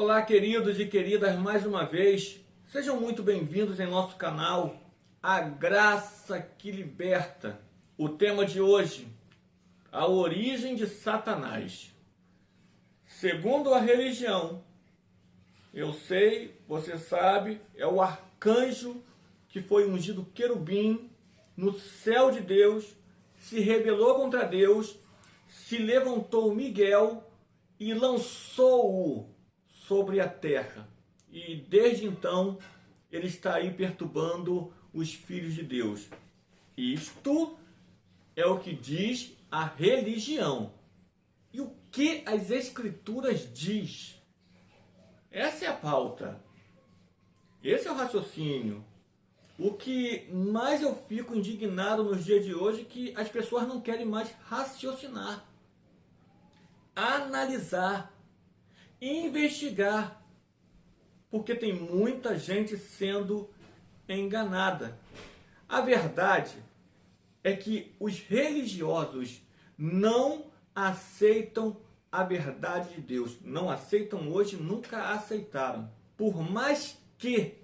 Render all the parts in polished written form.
Olá, queridos e queridas, mais uma vez, sejam muito bem-vindos em nosso canal A Graça que Liberta. O tema de hoje, a origem de Satanás. Segundo a religião, eu sei, você sabe, é o arcanjo que foi ungido querubim no céu de Deus, se rebelou contra Deus, se levantou Miguel e lançou-o sobre a terra. E desde então ele está aí perturbando os filhos de Deus. Isto é o que diz a religião. E o que as escrituras diz? Essa é a pauta. Esse é o raciocínio. O que mais eu fico indignado nos dias de hoje é que as pessoas não querem mais raciocinar, analisar, investigar, porque tem muita gente sendo enganada. A verdade é que os religiosos não aceitam a verdade de Deus. Não aceitam hoje, nunca aceitaram. Por mais que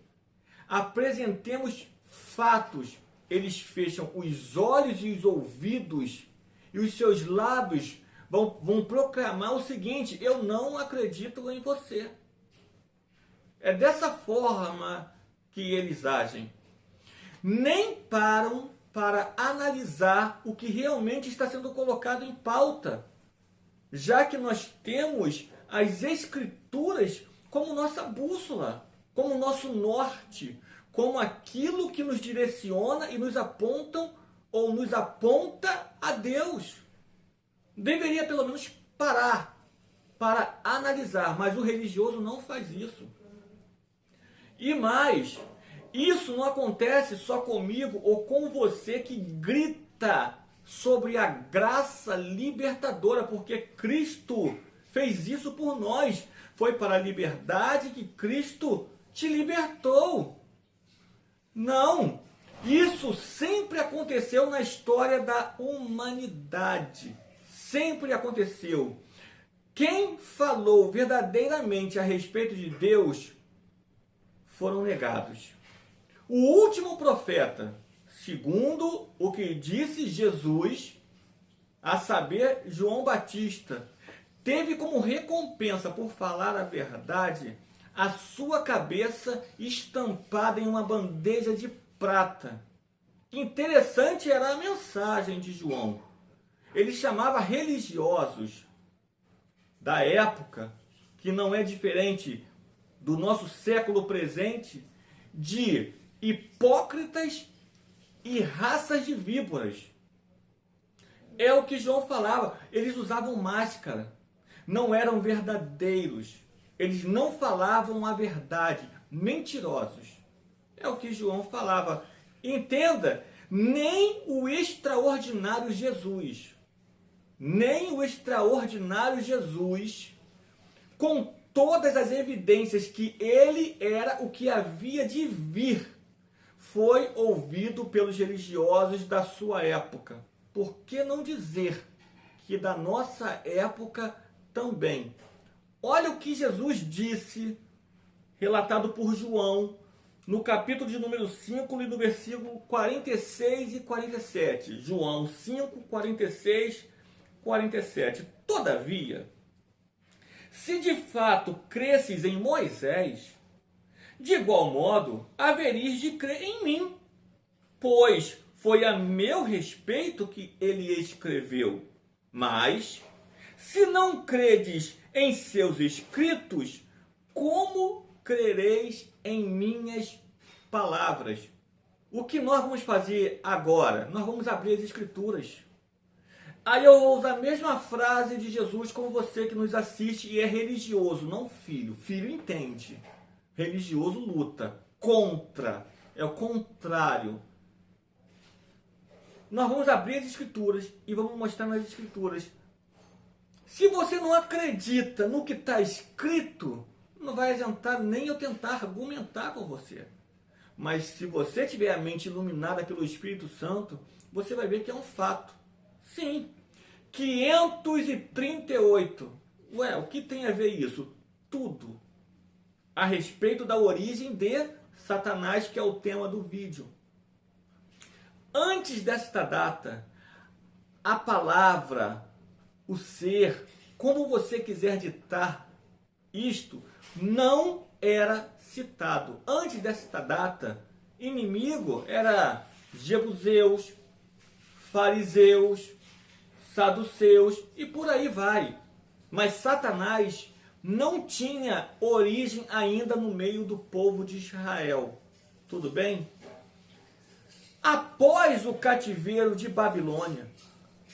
apresentemos fatos, eles fecham os olhos e os ouvidos e os seus lábios vão proclamar o seguinte: eu não acredito em você. É dessa forma que eles agem. Nem param para analisar o que realmente está sendo colocado em pauta, já que nós temos as escrituras como nossa bússola, como nosso norte, como aquilo que nos direciona e nos apontam ou nos aponta a Deus. Deveria pelo menos parar para analisar, mas o religioso não faz isso. E mais, isso não acontece só comigo ou com você que grita sobre a graça libertadora, porque Cristo fez isso por nós. Foi para a liberdade que Cristo te libertou. Não, isso sempre aconteceu na história da humanidade. Sempre aconteceu. Quem falou verdadeiramente a respeito de Deus foram negados. O último profeta, segundo o que disse Jesus, a saber, João Batista, teve como recompensa por falar a verdade a sua cabeça estampada em uma bandeja de prata. Interessante era a mensagem de João. Ele chamava religiosos da época, que não é diferente do nosso século presente, de hipócritas e raças de víboras. É o que João falava. Eles usavam máscara, não eram verdadeiros. Eles não falavam a verdade, mentirosos. É o que João falava. Entenda, nem o extraordinário Jesus, com todas as evidências que ele era o que havia de vir, foi ouvido pelos religiosos da sua época. Por que não dizer que da nossa época também? Olha o que Jesus disse, relatado por João, no capítulo de número 5, e no versículo 46 e 47. João 5, 46, 47. Todavia, se de fato cresces em Moisés, de igual modo haveris de crer em mim, pois foi a meu respeito que ele escreveu. Mas, se não credes em seus escritos, como crereis em minhas palavras? O que nós vamos fazer agora? Nós vamos abrir as escrituras. Aí eu vou usar a mesma frase de Jesus como você que nos assiste e é religioso, não filho. Filho entende. Religioso luta contra. É o contrário. Nós vamos abrir as escrituras e vamos mostrar nas escrituras. Se você não acredita no que está escrito, não vai adiantar nem eu tentar argumentar com você. Mas se você tiver a mente iluminada pelo Espírito Santo, você vai ver que é um fato. Sim, 538. Ué, o que tem a ver isso? Tudo. a respeito da origem de Satanás, que é o tema do vídeo. Antes desta data, a palavra, o ser, como você quiser ditar isto, não era citado. Antes desta data, inimigo era jebuseus, fariseus, saduceus e por aí vai. Mas Satanás não tinha origem ainda no meio do povo de Israel. Tudo bem? Após o cativeiro de Babilônia,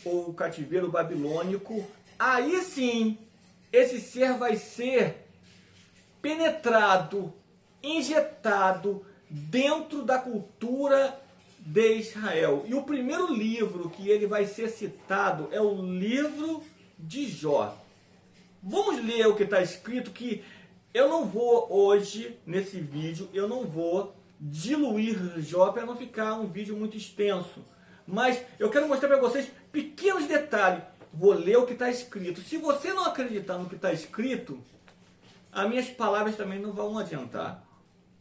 ou o cativeiro babilônico, aí sim, esse ser vai ser penetrado, injetado dentro da cultura de Israel. E o primeiro livro que ele vai ser citado é o livro de Jó. Vamos ler o que está escrito, que eu não vou hoje, nesse vídeo, eu não vou diluir Jó para não ficar um vídeo muito extenso. Mas eu quero mostrar para vocês pequenos detalhes. Vou ler o que está escrito. Se você não acreditar no que está escrito, as minhas palavras também não vão adiantar.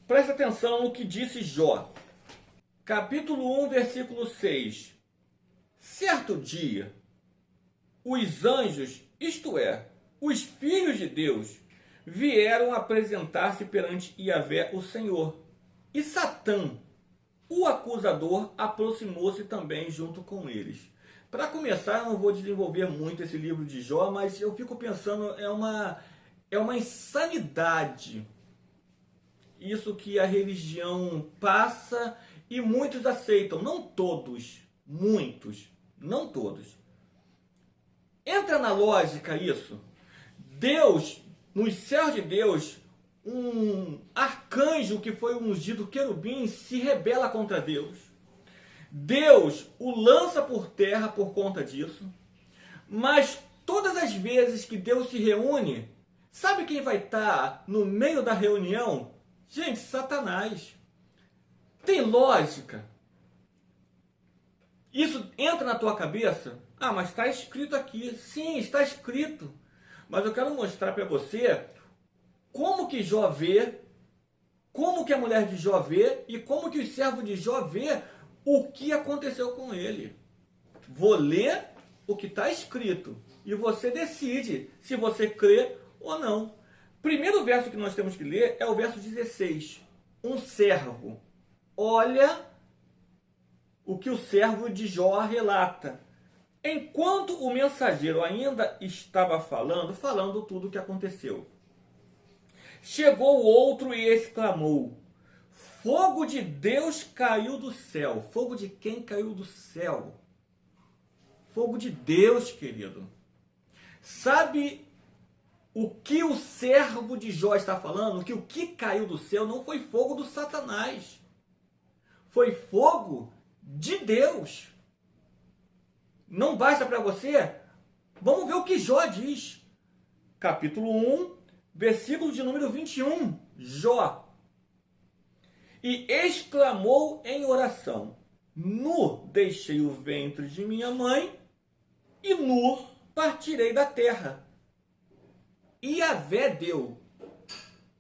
Presta atenção no que disse Jó. Capítulo 1, versículo 6. Certo dia, os anjos, isto é, os filhos de Deus, vieram apresentar-se perante Yahvé, o Senhor. E Satã, o acusador, aproximou-se também junto com eles. Para começar, eu não vou desenvolver muito esse livro de Jó, mas eu fico pensando, é uma insanidade isso que a religião passa e muitos aceitam. Não todos, muitos, não todos. Entra na lógica isso. Deus, nos céus de Deus, um arcanjo que foi ungido querubim se rebela contra Deus. Deus o lança por terra por conta disso. Mas todas as vezes que Deus se reúne, sabe quem vai estar no meio da reunião? Gente, Satanás. Tem lógica? Isso entra na tua cabeça? Ah, mas está escrito aqui. Sim, está escrito. Mas eu quero mostrar para você como que Jó vê, como que a mulher de Jó vê e como que o servo de Jó vê o que aconteceu com ele. Vou ler o que está escrito e você decide se você crê ou não. Primeiro verso que nós temos que ler é o verso 16. Um servo. Olha o que o servo de Jó relata. Enquanto o mensageiro ainda estava falando tudo o que aconteceu. Chegou outro e exclamou: fogo de Deus caiu do céu. Fogo de quem caiu do céu? Fogo de Deus, querido. Sabe o que o servo de Jó está falando? Que o que caiu do céu não foi fogo do Satanás. Foi fogo de Deus. Não basta para você? Vamos ver o que Jó diz. Capítulo 1, versículo de número 21. Jó. E exclamou em oração: nu deixei o ventre de minha mãe, e nu partirei da terra. Yahvé deu,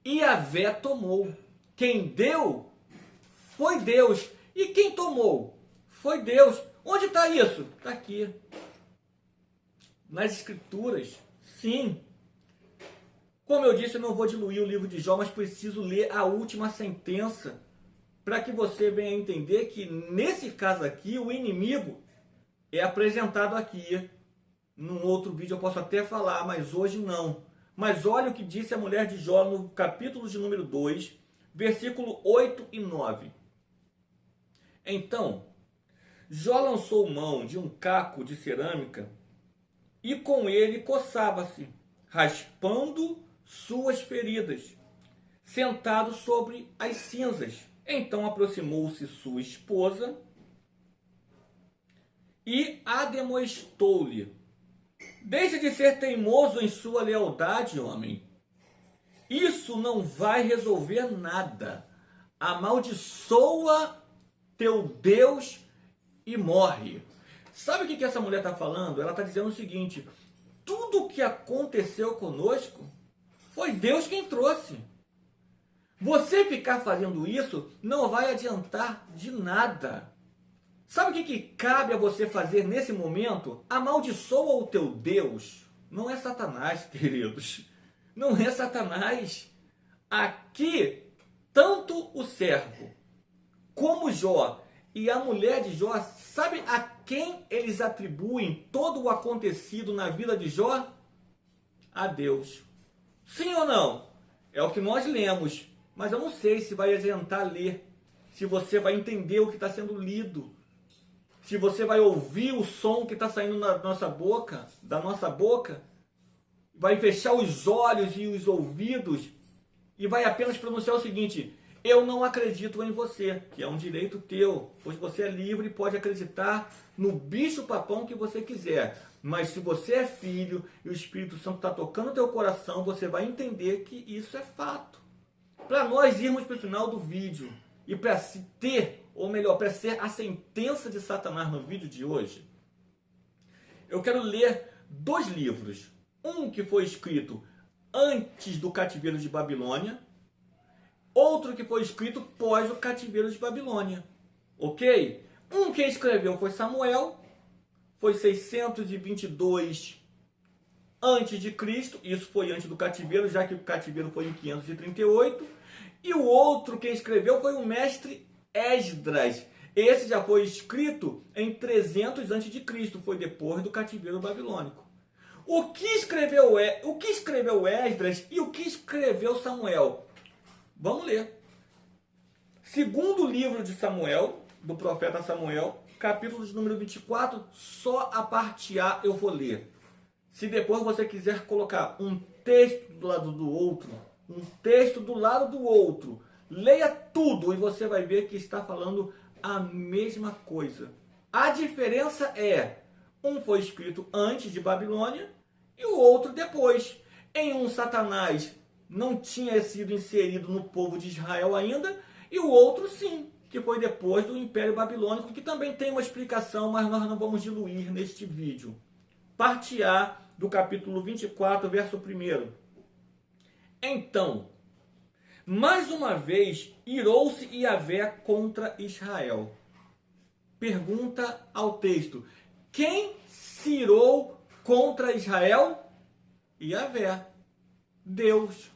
Yahvé tomou. Quem deu foi Deus. E quem tomou foi Deus. Onde está isso? Está aqui. Nas Escrituras. Sim. Como eu disse, eu não vou diluir o livro de Jó, mas preciso ler a última sentença para que você venha entender que, nesse caso aqui, o inimigo é apresentado aqui. Num outro vídeo eu posso até falar, mas hoje não. Mas olha o que disse a mulher de Jó no capítulo de número 2, versículo 8 e 9. Então, Jó lançou mão de um caco de cerâmica e com ele coçava-se, raspando suas feridas, sentado sobre as cinzas. Então aproximou-se sua esposa e ademoestou-lhe: deixe de ser teimoso em sua lealdade, homem. Isso não vai resolver nada. Amaldiçoa teu Deus e morre. Sabe o que essa mulher está falando? Ela está dizendo o seguinte: tudo o que aconteceu conosco foi Deus quem trouxe. Você ficar fazendo isso não vai adiantar de nada. Sabe o que cabe a você fazer nesse momento? Amaldiçoa o teu Deus. Não é Satanás, queridos. Não é Satanás. Aqui, tanto o servo como Jó e a mulher de Jó, sabe a quem eles atribuem todo o acontecido na vida de Jó? A Deus. Sim ou não? É o que nós lemos. Mas eu não sei se vai adiantar ler, se você vai entender o que está sendo lido, se você vai ouvir o som que está saindo da nossa boca, vai fechar os olhos e os ouvidos e vai apenas pronunciar o seguinte: eu não acredito em você, que é um direito teu, pois você é livre e pode acreditar no bicho-papão que você quiser. Mas se você é filho e o Espírito Santo está tocando o teu coração, você vai entender que isso é fato. Para nós irmos para o final do vídeo e para se ter, ou melhor, para ser a sentença de Satanás no vídeo de hoje, eu quero ler 2 livros. Um que foi escrito antes do cativeiro de Babilônia, outro que foi escrito pós o cativeiro de Babilônia. Ok? Um que escreveu foi Samuel, foi 622 antes de Cristo, isso foi antes do cativeiro, já que o cativeiro foi em 538. E o outro que escreveu foi o mestre Esdras. Esse já foi escrito em 300 antes de Cristo, foi depois do cativeiro babilônico. O que escreveu Esdras e o que escreveu Samuel? Vamos ler. Segundo livro de Samuel, do profeta Samuel, capítulo de número 24, só a parte A eu vou ler. Se depois você quiser colocar um texto do lado do outro, leia tudo e você vai ver que está falando a mesma coisa. A diferença é, um foi escrito antes de Babilônia e o outro depois. Em um, Satanás não tinha sido inserido no povo de Israel ainda, e o outro sim, que foi depois do Império Babilônico, que também tem uma explicação, mas nós não vamos diluir neste vídeo. Parte A do capítulo 24, verso 1. Então, mais uma vez, irou-se Yahvé contra Israel. Pergunta ao texto: quem se irou contra Israel? Yahvé. Deus.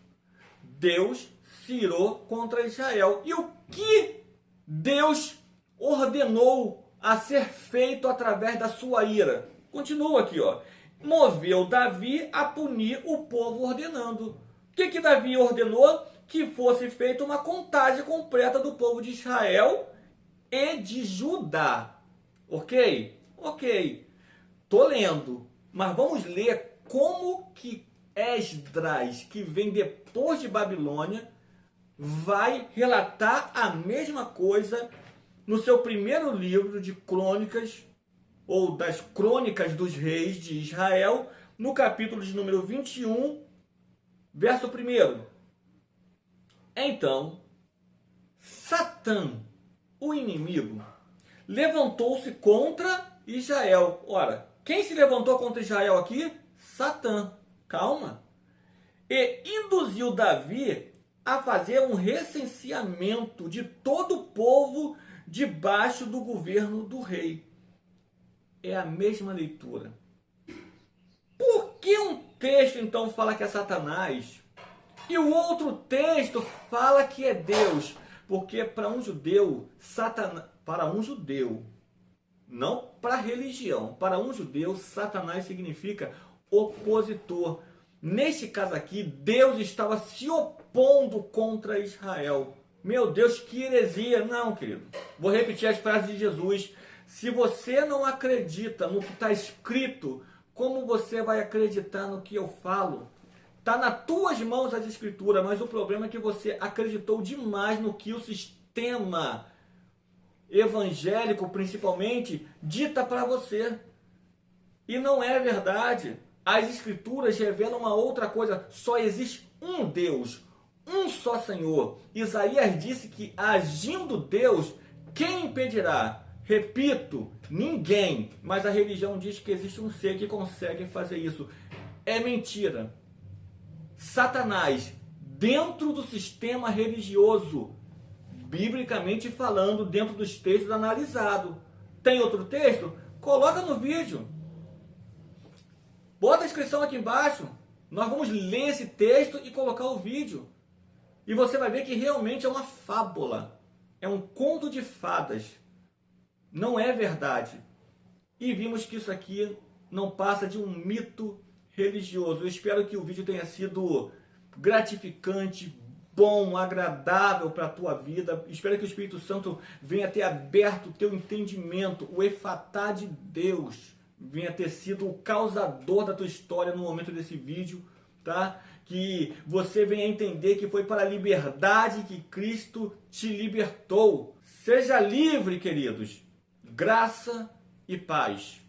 Deus se irou contra Israel. E o que Deus ordenou a ser feito através da sua ira? Continua aqui, ó. Moveu Davi a punir o povo ordenando. O que Davi ordenou? Que fosse feita uma contagem completa do povo de Israel e de Judá. Ok? Ok. Tô lendo. Mas vamos ler como que Esdras, que vem depois de Babilônia, vai relatar a mesma coisa no seu primeiro livro de crônicas, ou das crônicas dos reis de Israel, no capítulo de número 21, verso 1. Então, Satã, o inimigo, levantou-se contra Israel. Ora, quem se levantou contra Israel aqui? Satã. Calma. E induziu Davi a fazer um recenseamento de todo o povo debaixo do governo do rei. É a mesma leitura. Por que um texto então fala que é Satanás e o outro texto fala que é Deus? Porque para um judeu, não para religião, para um judeu, Satanás significa opositor. Neste caso aqui, Deus estava se opondo contra Israel. Meu Deus, que heresia! Não, querido. Vou repetir as frases de Jesus. Se você não acredita no que está escrito, como você vai acreditar no que eu falo? Está nas tuas mãos as escrituras, mas o problema é que você acreditou demais no que o sistema evangélico, principalmente, dita para você. E não é verdade. As escrituras revelam uma outra coisa. Só existe um Deus, um só Senhor. Isaías disse que, agindo Deus, quem impedirá? Repito, ninguém. Mas a religião diz que existe um ser que consegue fazer isso. É mentira. Satanás dentro do sistema religioso, biblicamente falando, dentro dos textos analisados. Tem outro texto? Coloca no vídeo. Bota a inscrição aqui embaixo. Nós vamos ler esse texto e colocar o vídeo. E você vai ver que realmente é uma fábula. É um conto de fadas. Não é verdade. E vimos que isso aqui não passa de um mito religioso. Eu espero que o vídeo tenha sido gratificante, bom, agradável para a tua vida. Espero que o Espírito Santo venha ter aberto o teu entendimento, o efatá de Deus venha ter sido o causador da tua história no momento desse vídeo, tá? Que você venha entender que foi para a liberdade que Cristo te libertou. Seja livre, queridos. Graça e paz.